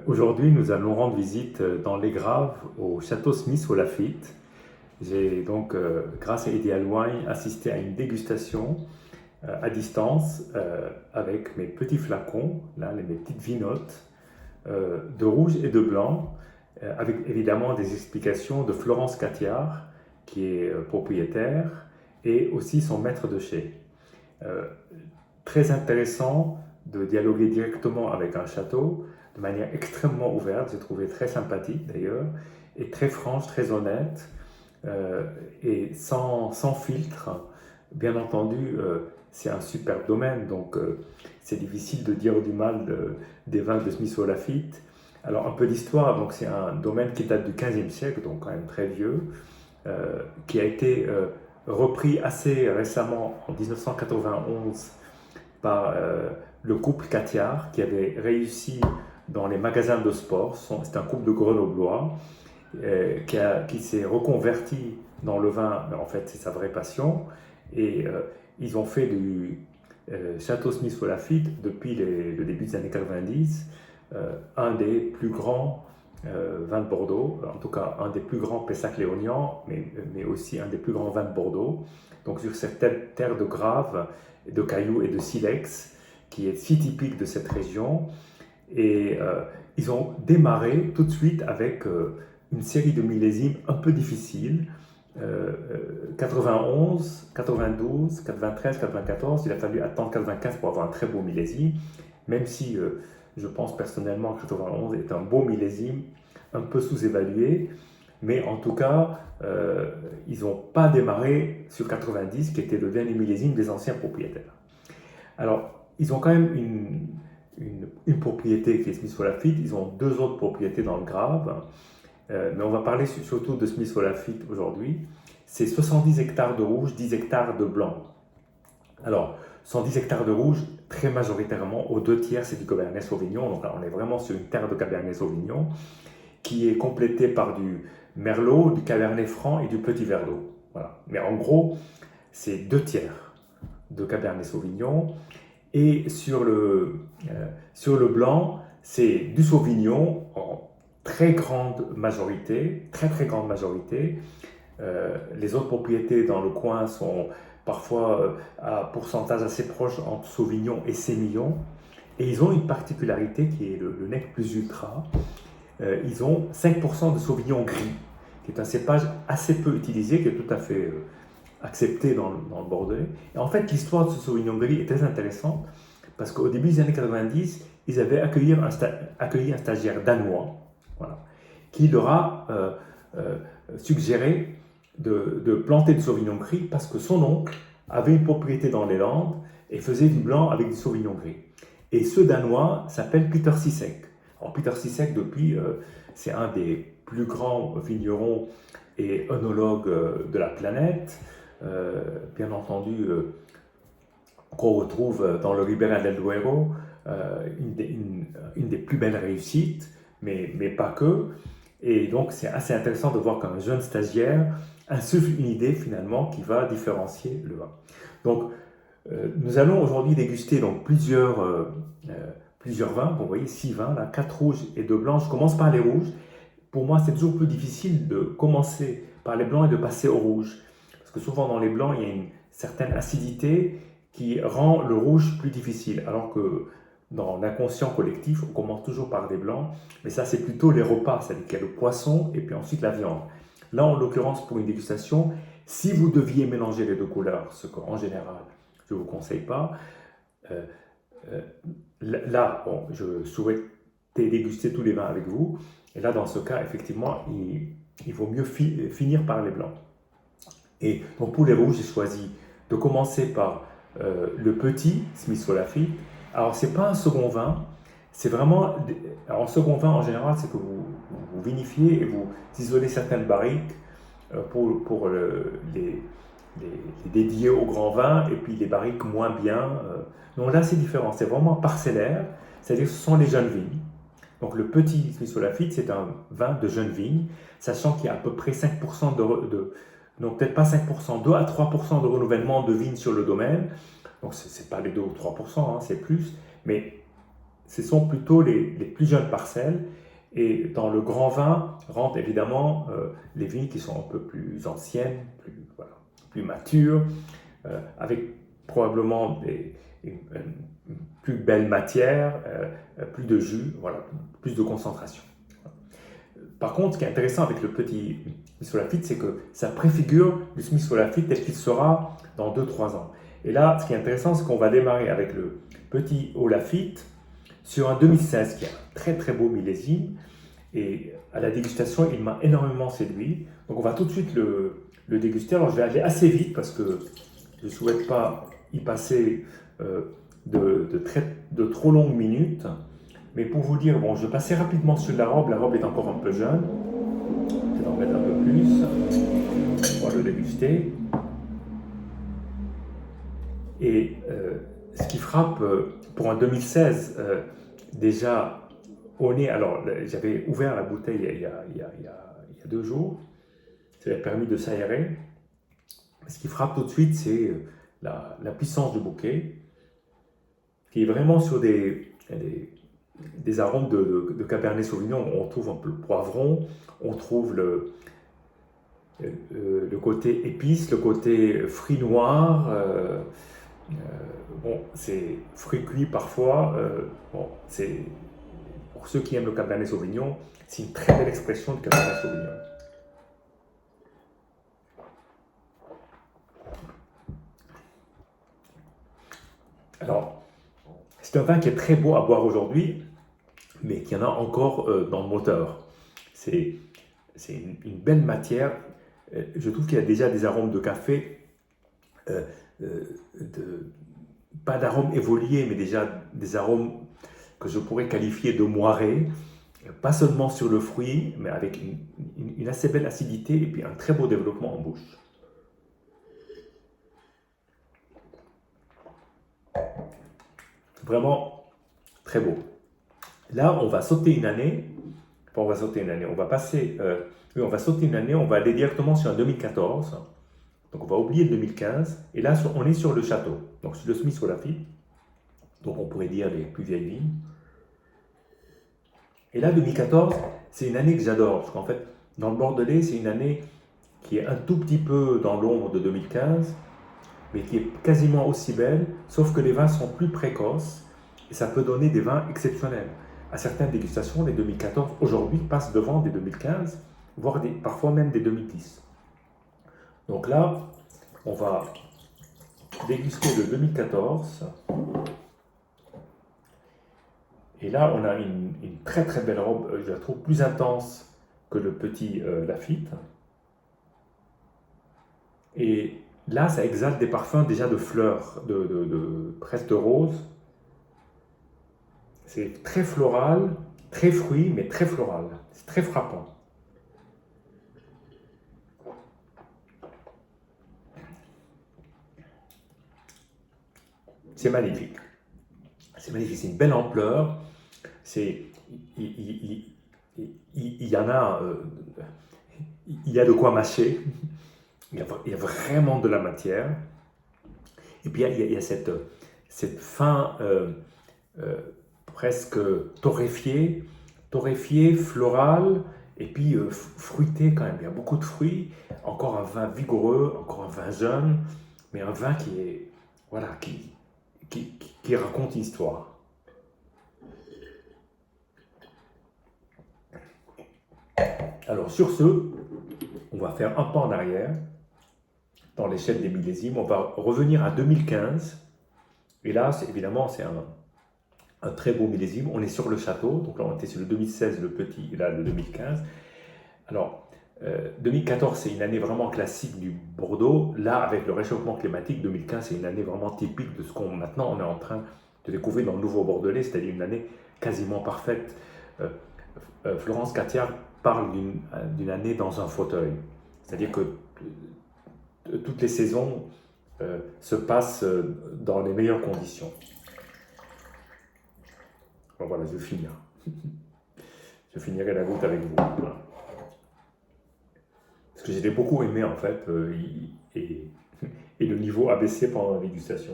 Aujourd'hui, nous allons rendre visite dans les Graves au château Smith au Lafitte. J'ai donc, grâce à Ideal Wine, assisté à une dégustation à distance avec mes petits flacons, là, mes petites vinottes de rouge et de blanc, avec évidemment des explications de Florence Catiard, qui est propriétaire, et aussi son maître de chez. Euh, Très intéressant de dialoguer directement avec un château, de manière extrêmement ouverte, j'ai trouvé très sympathique d'ailleurs, et très franche, très honnête, et sans filtre. Bien entendu, c'est un super domaine, donc c'est difficile de dire du mal des vins de Smith Lafitte. Alors un peu d'histoire, donc c'est un domaine qui date du 15e siècle, donc quand même très vieux, qui a été repris assez récemment en 1991 par le couple Catiard qui avait réussi dans les magasins de sport. C'est un couple de Grenoblois qui s'est reconverti dans le vin, mais en fait c'est sa vraie passion. Et ils ont fait du Château Smith Lafitte depuis le début des années 90, un des plus grands vins de Bordeaux, en tout cas un des plus grands Pessac-Léognan, mais aussi un des plus grands vins de Bordeaux. Donc sur cette terre de graves, de cailloux et de silex, qui est si typique de cette région. Et ils ont démarré tout de suite avec une série de millésimes un peu difficiles. 91, 92, 93, 94, il a fallu attendre 95 pour avoir un très beau millésime, même si je pense personnellement que 91 est un beau millésime, un peu sous-évalué, mais en tout cas, ils n'ont pas démarré sur 90, qui était le dernier millésime des anciens propriétaires. Alors, ils ont quand même une propriété qui est Smith Lafitte, ils ont deux autres propriétés dans le Grave, mais on va parler surtout de Smith Lafitte aujourd'hui. C'est 70 hectares de rouge, 10 hectares de blanc. Alors, 110 hectares de rouge, très majoritairement, aux deux tiers, c'est du Cabernet Sauvignon. Donc là, on est vraiment sur une terre de Cabernet Sauvignon qui est complétée par du Merlot, du Cabernet Franc et du Petit Verdot. Voilà. Mais en gros, c'est deux tiers de Cabernet Sauvignon. Et sur le blanc, c'est du Sauvignon en très grande majorité, très très grande majorité. Les autres propriétés dans le coin sont parfois à pourcentage assez proche entre Sauvignon et Sémillon. Et ils ont une particularité qui est le nec plus ultra. Ils ont 5% de Sauvignon gris, qui est un cépage assez peu utilisé, qui est tout à fait accepté dans le Bordelais. Et en fait, l'histoire de ce Sauvignon gris est très intéressante, parce qu'au début des années 90, ils avaient accueilli un stagiaire danois, voilà, qui leur a suggéré de planter du Sauvignon gris parce que son oncle avait une propriété dans les Landes et faisait du blanc avec du Sauvignon gris. Et ce Danois s'appelle Peter Sissek. Alors Peter Sissek, depuis, c'est un des plus grands vignerons et œnologues de la planète. Bien entendu, qu'on retrouve dans le Ribera del Duero, une des plus belles réussites, mais pas que. Et donc, c'est assez intéressant de voir qu'un jeune stagiaire insuffle une idée finalement qui va différencier le vin. Donc, nous allons aujourd'hui déguster donc, plusieurs vins. Vous voyez, 6 vins, là, 4 rouges et 2 blancs. Je commence par les rouges. Pour moi, c'est toujours plus difficile de commencer par les blancs et de passer au rouge. Parce que souvent, dans les blancs, il y a une certaine acidité qui rend le rouge plus difficile. Alors que dans l'inconscient collectif, on commence toujours par des blancs, mais ça c'est plutôt les repas, c'est-à-dire qu'il y a le poisson et puis ensuite la viande. Là, en l'occurrence, pour une dégustation, si vous deviez mélanger les deux couleurs, ce qu'en général je ne vous conseille pas, euh, euh, là, bon, je souhaitais déguster tous les vins avec vous, et là, dans ce cas, effectivement, il vaut mieux finir par les blancs. Et donc pour les rouges, j'ai choisi de commencer par le petit Smith Lafitte. Alors, c'est pas un second vin, c'est vraiment. Alors, un second vin, en général, c'est que vous vinifiez et vous isolez certaines barriques pour les dédier au grand vin et puis les barriques moins bien. Donc là, c'est différent, c'est vraiment parcellaire, c'est-à-dire que ce sont les jeunes vignes. Donc, le petit Smith Lafitte, c'est un vin de jeunes vignes, sachant qu'il y a à peu près 5% non, peut-être pas 5%, 2 à 3% de renouvellement de vignes sur le domaine. Donc, ce n'est pas les 2 ou 3%, hein, c'est plus. Mais ce sont plutôt les plus jeunes parcelles. Et dans le grand vin rentrent évidemment les vignes qui sont un peu plus anciennes, voilà, plus matures, avec probablement une plus belle matière, plus de jus, voilà, plus de concentration. Par contre, ce qui est intéressant avec le petit Smith Lafitte, c'est que ça préfigure le Smith Lafitte tel qu'il sera dans 2-3 ans. Et là, ce qui est intéressant, c'est qu'on va démarrer avec le petit Lafitte sur un 2016 qui est un très très beau millésime. Et à la dégustation, il m'a énormément séduit. Donc on va tout de suite le déguster. Alors je vais aller assez vite parce que je ne souhaite pas y passer de trop longues minutes. Mais pour vous dire, bon, je vais passer rapidement sur la robe. La robe est encore un peu jeune. Je vais en mettre un peu plus. On va le déguster. Et ce qui frappe pour un 2016, déjà au nez, alors j'avais ouvert la bouteille il y a 2 jours. Ça m'a permis de s'aérer. Ce qui frappe tout de suite, c'est la puissance du bouquet, qui est vraiment sur des arômes de Cabernet Sauvignon. On trouve un peu le poivron, on trouve le côté épice, le côté fruits noirs. Bon, c'est fruits cuits parfois. Bon, c'est, pour ceux qui aiment le Cabernet Sauvignon, c'est une très belle expression de Cabernet Sauvignon. Alors, c'est un vin qui est très beau à boire aujourd'hui, mais qui en a encore dans le moteur. C'est une belle matière. Je trouve qu'il y a déjà des arômes de café, pas d'arômes évolués, mais déjà des arômes que je pourrais qualifier de moirés, pas seulement sur le fruit, mais avec une assez belle acidité et puis un très beau développement en bouche. Vraiment très beau. Là, on va sauter une année. Enfin, on va sauter une année. On va passer. On va sauter une année. On va aller directement sur un 2014. Donc, on va oublier le 2015. Et là, on est sur le château. Donc, sur le Smith Lafitte. Donc, on pourrait dire les plus vieilles vignes. Et là, 2014, c'est une année que j'adore. Parce qu'en fait, dans le Bordelais, c'est une année qui est un tout petit peu dans l'ombre de 2015, mais qui est quasiment aussi belle, sauf que les vins sont plus précoces et ça peut donner des vins exceptionnels. À certaines dégustations, les 2014 aujourd'hui passent devant des 2015, voire parfois même des 2010. Donc là, on va déguster le 2014. Et là, on a une très très belle robe, je la trouve plus intense que le petit Lafitte. Et là, ça exhalte des parfums déjà de fleurs, presque de rose. C'est très floral, très fruit, mais très floral. C'est très frappant. C'est magnifique. C'est magnifique, c'est une belle ampleur. Il y en a, il y a de quoi mâcher. Il y a vraiment de la matière. Et puis il y a cette fin presque torréfiée, florale, et puis fruitée quand même. Il y a beaucoup de fruits, encore un vin vigoureux, encore un vin jeune, mais un vin qui est, voilà, qui raconte une histoire. Alors sur ce, on va faire un pas en arrière dans l'échelle des millésimes. On va revenir à 2015. Et là, évidemment, c'est un très beau millésime. On est sur le château. Donc là, on était sur le 2016, le petit, et là, le 2015. Alors, 2014, c'est une année vraiment classique du Bordeaux. Là, avec le réchauffement climatique, 2015, c'est une année vraiment typique de ce qu'on maintenant on est en train de découvrir dans le Nouveau Bordelais, c'est-à-dire une année quasiment parfaite. Florence Catiard parle d'une année dans un fauteuil. C'est-à-dire que toutes les saisons se passent dans les meilleures conditions. Bon, voilà, je vais finir. Je finirai la goutte avec vous. Voilà. Parce que j'ai beaucoup aimé en fait, et le niveau a baissé pendant la dégustation.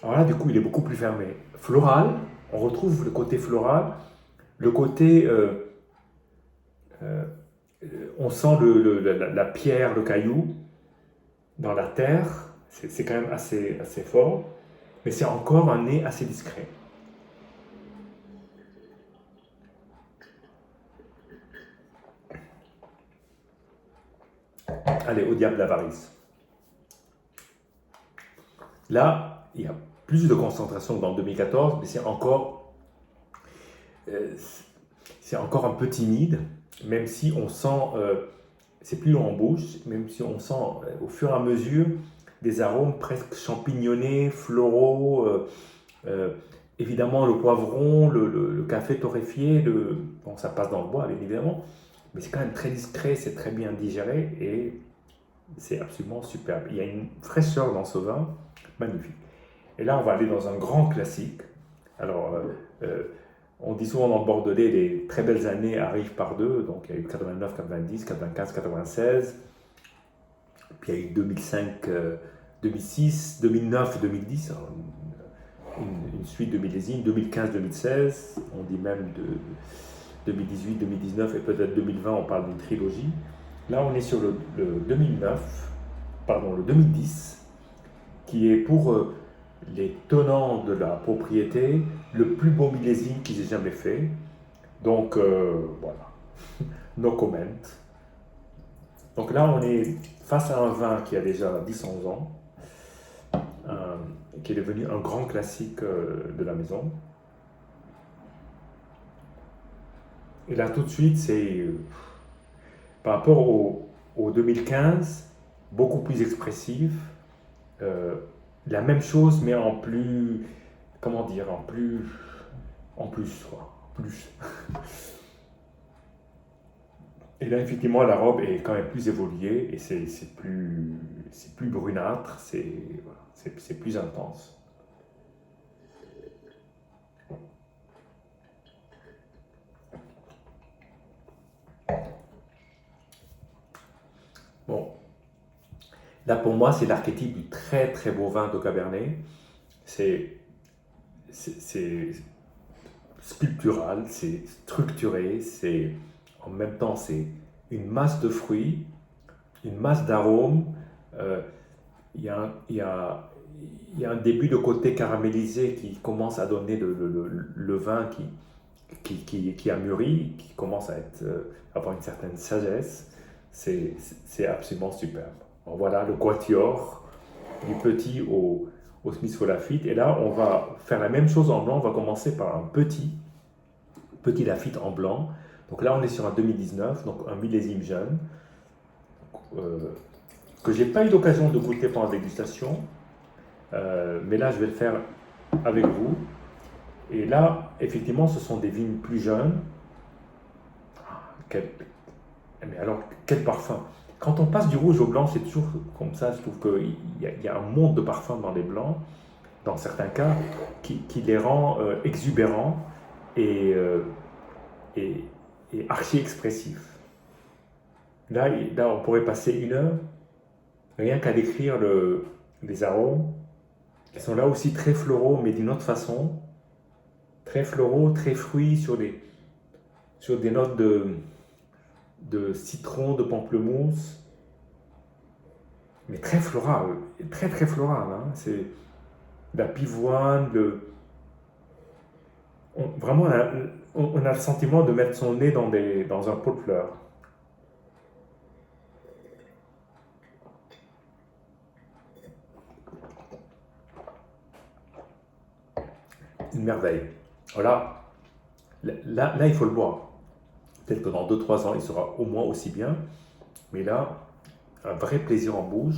Alors là, du coup, il est beaucoup plus fermé. Floral, on retrouve le côté floral, le côté, euh, on sent la pierre, le caillou dans la terre, c'est quand même assez fort, mais c'est encore un nez assez discret. Allez, au diable l'avarice. Là, il y a plus de concentration que dans 2014, mais euh, c'est encore un peu timide, même si on sent, c'est plus long en bouche, même si on sent au fur et à mesure des arômes presque champignonnés, floraux, euh, évidemment le poivron, le café torréfié, bon, ça passe dans le bois bien évidemment, mais c'est quand même très discret, c'est très bien digéré et c'est absolument superbe. Il y a une fraîcheur dans ce vin, magnifique. Et là, on va aller dans un grand classique. Alors, on dit souvent dans le Bordelais, les très belles années arrivent par deux. Donc, il y a eu 89, 90, 95, 96. Puis il y a eu 2005, 2006, 2009, 2010. Une suite de millésimes. 2015, 2016. On dit même de 2018, 2019 et peut-être 2020, on parle d'une trilogie. Là, on est sur le 2009, pardon, le 2010, qui est pour les tenants de la propriété le plus beau millésime qu'ils aient jamais fait. Donc, voilà, no comment. Donc là, on est face à un vin qui a déjà 10-11 ans, qui est devenu un grand classique de la maison. Et là, tout de suite, c'est par rapport au 2015, beaucoup plus expressif. La même chose, mais en plus, comment dire, en plus, quoi, plus. Et là, effectivement, la robe est quand même plus évoluée et c'est plus brunâtre, voilà, c'est plus intense. Bon, là pour moi, c'est l'archétype du très très beau vin de Cabernet. C'est c'est sculptural, c'est structuré, c'est en même temps c'est une masse de fruits, une masse d'arômes. euh, Il y a, il y a un début de côté caramélisé qui commence à donner le vin qui a mûri, qui commence à avoir une certaine sagesse. C'est absolument superbe. Alors voilà le quatuor du petit au Smith Lafite. Et là, on va faire la même chose en blanc. On va commencer par un petit Lafite en blanc. Donc là, on est sur un 2019, donc un millésime jeune, euh, que j'ai pas eu l'occasion de goûter pendant la dégustation. Mais là, je vais le faire avec vous. Et là, effectivement, ce sont des vignes plus jeunes. Quel, mais alors, quel parfum! Quand on passe du rouge au blanc, c'est toujours comme ça. Je trouve qu'il y a un monde de parfums dans les blancs, dans certains cas, qui les rend exubérants et, et, et archi-expressifs. Là, on pourrait passer une heure rien qu'à décrire les arômes. Ils sont là aussi très floraux, mais d'une autre façon. Très floraux, très fruits sur des notes de citron, de pamplemousse, mais très floral, très très floral. Hein. C'est la pivoine, vraiment on a le sentiment de mettre son nez dans un pot de fleurs. Une merveille. Voilà, là il faut le boire. Peut-être que dans 2-3 ans, il sera au moins aussi bien. Mais là, un vrai plaisir en bouche.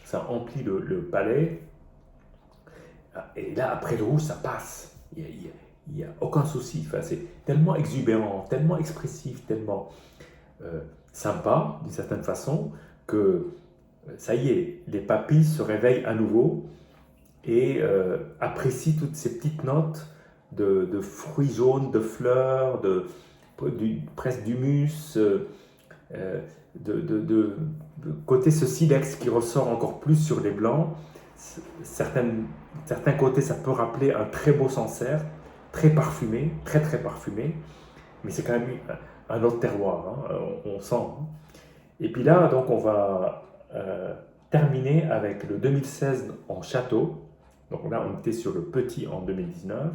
Ça emplit le palais. Et là, après le rouge, ça passe. Il n'y a aucun souci. Enfin, c'est tellement exubérant, tellement expressif, tellement sympa, d'une certaine façon, que ça y est, les papilles se réveillent à nouveau et apprécient toutes ces petites notes de fruits jaunes, de fleurs, presque d'humus, de côté ce silex qui ressort encore plus sur les blancs. Certains côtés, ça peut rappeler un très beau Sancerre, très parfumé, très très parfumé, mais c'est quand même un autre terroir, hein, on sent. Hein. Et puis là, donc on va terminer avec le 2016 en château. Donc là, on était sur le petit en 2019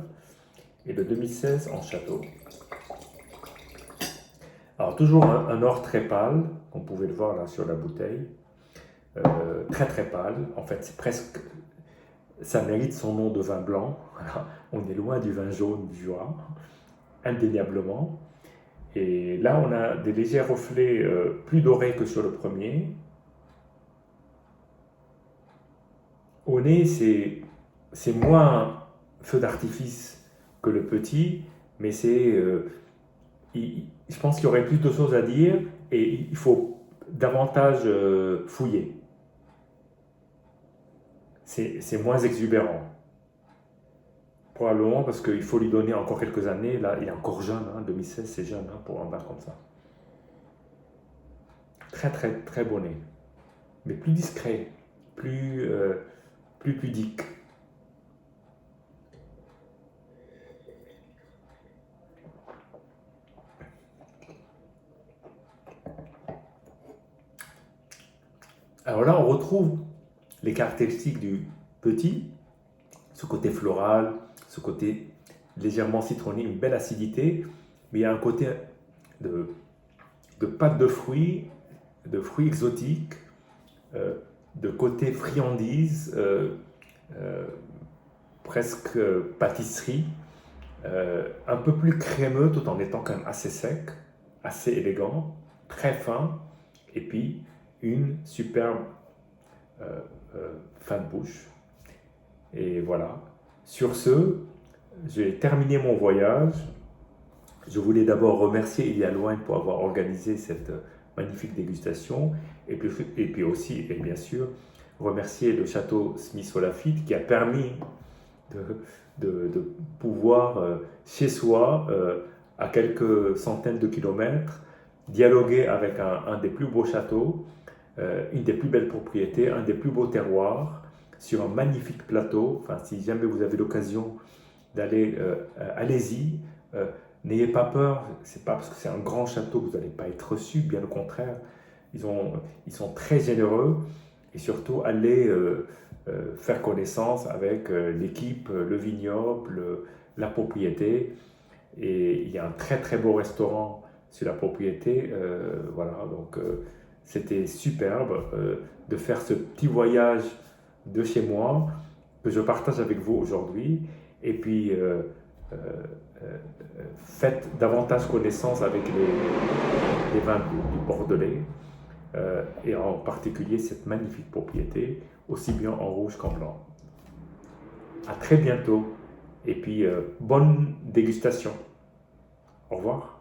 et le 2016 en château. Alors toujours un or très pâle, on pouvait le voir là sur la bouteille, très très pâle. En fait, c'est presque, ça mérite son nom de vin blanc. Voilà. On est loin du vin jaune du Jura, indéniablement. Et là, on a des légers reflets plus dorés que sur le premier. Au nez, c'est moins feu d'artifice que le petit, mais je pense qu'il y aurait plus de choses à dire et il faut davantage fouiller. C'est moins exubérant. Probablement parce qu'il faut lui donner encore quelques années. Là, il est encore jeune, hein, 2016, c'est jeune hein, pour un vin comme ça. Très très très bon nez, mais plus discret, plus pudique. Alors là, on retrouve les caractéristiques du petit, ce côté floral, ce côté légèrement citronné, une belle acidité, mais il y a un côté de, de pâte de fruits exotiques, euh, de côté friandise, euh, presque pâtisserie, un peu plus crémeux tout en étant quand même assez sec, assez élégant, très fin, et puis une superbe euh, fin de bouche. Et voilà. Sur ce, j'ai terminé mon voyage. Je voulais d'abord remercier Elia Loin pour avoir organisé cette magnifique dégustation et puis aussi, et bien sûr, remercier le château Smith-Olafite qui a permis de pouvoir, chez soi, à quelques centaines de kilomètres, dialoguer avec un des plus beaux châteaux, une des plus belles propriétés, un des plus beaux terroirs, sur un magnifique plateau. Enfin, si jamais vous avez l'occasion d'aller, allez-y. N'ayez pas peur, c'est pas parce que c'est un grand château que vous n'allez pas être reçu, bien au contraire. Ils sont très généreux et surtout allez faire connaissance avec l'équipe, le vignoble, la propriété. Et il y a un très très beau restaurant sur la propriété. Voilà, donc c'était superbe de faire ce petit voyage de chez moi que je partage avec vous aujourd'hui. Et puis euh, euh, faites davantage connaissance avec les vins du Bordelais et en particulier cette magnifique propriété, aussi bien en rouge qu'en blanc. À très bientôt et puis bonne dégustation. Au revoir.